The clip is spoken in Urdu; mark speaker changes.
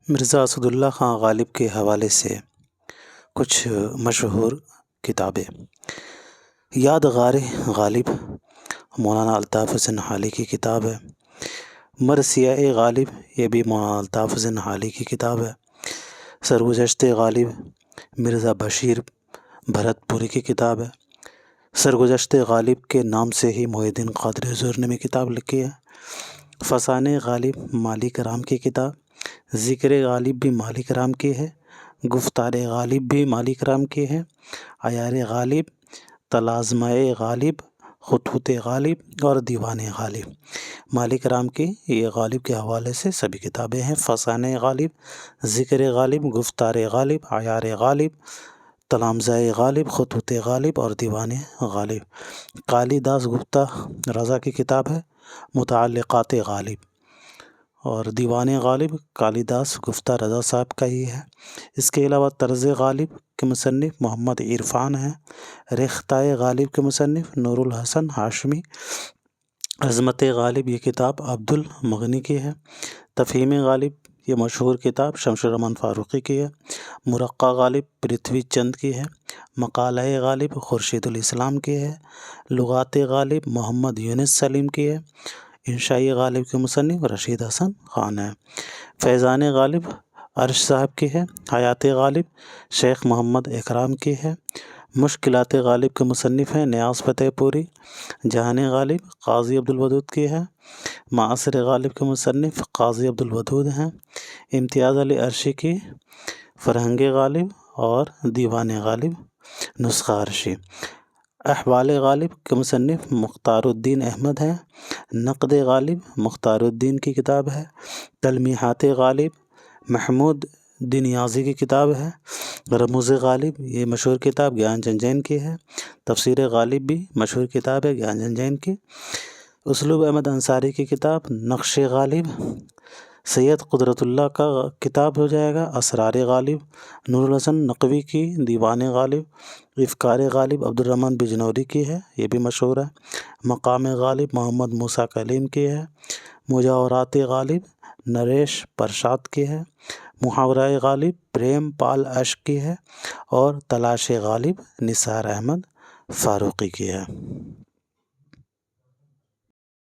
Speaker 1: مرزا اسداللہ خان غالب کے حوالے سے کچھ مشہور کتابیں۔ یادغار غالب مولانا الطاف حسین حالی کی کتاب ہے۔ مرثیہ غالب یہ بھی مولانا الطاف حسین حالی کی کتاب ہے۔ سرگزشت غالب مرزا بشیر بھرت پوری کی کتاب ہے۔ سرگزشت غالب کے نام سے ہی محی الدین قادری حضور نے بھی کتاب لکھی ہے۔ فسانہ غالب مالک رام کی کتاب۔ ذکر غالب بھی مالک رام کی ہے۔ گفتار غالب بھی مالک رام کی ہے۔ عیار غالب، طلاسمۂ غالب، خطوط غالب اور دیوان غالب مالک رام کی یہ غالب کے حوالے سے سبھی کتابیں ہیں۔ فسانہ غالب، ذکر غالب، گفتار غالب، عیار غالب، طلاسمۂ غالب، خطوط غالب اور دیوان غالب۔ کالی داس گپتا رضا کی کتاب ہے متعلقات غالب، اور دیوان غالب کالی داس گپتا رضا صاحب کا ہی ہے۔ اس کے علاوہ طرز غالب کے مصنف محمد عرفان ہیں۔ ریختۂ غالب کے مصنف نور الحسن ہاشمی۔ عظمت غالب یہ کتاب عبد المغنی کی ہے۔ تفہیم غالب یہ مشہور کتاب شمس الرحمن فاروقی کی ہے۔ مرقع غالب پرتھوی چند کی ہے۔ مقالہ غالب خورشید الاسلام کی ہے۔ لغات غالب محمد یونس سلیم کی ہے۔ انشائی غالب کے مصنف رشید حسن خان ہیں۔ فیضان غالب عرش صاحب کی ہے۔ حیات غالب شیخ محمد اکرام کی ہے۔ مشکلات غالب کے مصنف ہیں نیاز فتح پوری۔ جہان غالب قاضی عبدالودود کی ہے۔ معاصر غالب کے مصنف قاضی عبدالودود ہیں۔ امتیاز علی عرشی کی فرہنگ غالب اور دیوان غالب نسخہ عرشی۔ احوال غالب کے مصنف مختار الدین احمد ہیں۔ نقد غالب مختار الدین کی کتاب ہے۔ تلمیحات غالب محمود دینیازی کی کتاب ہے۔ رموز غالب یہ مشہور کتاب گیان چند جین کی ہے۔ تفسیر غالب بھی مشہور کتاب ہے گیان چند جین کی۔ اسلوب احمد انصاری کی کتاب نقش غالب۔ سید قدرت اللہ کا کتاب ہو جائے گا اسرار غالب۔ نور الحسن نقوی کی دیوان غالب۔ افکار غالب عبدالرحمن بجنوری کی ہے، یہ بھی مشہور ہے۔ مقام غالب محمد موسیٰ کلیم کی ہے۔ مجاورات غالب نریش پرشاد کی ہے۔ محاورہ غالب پریم پال اشک کی ہے، اور تلاش غالب نثار احمد فاروقی کی ہے۔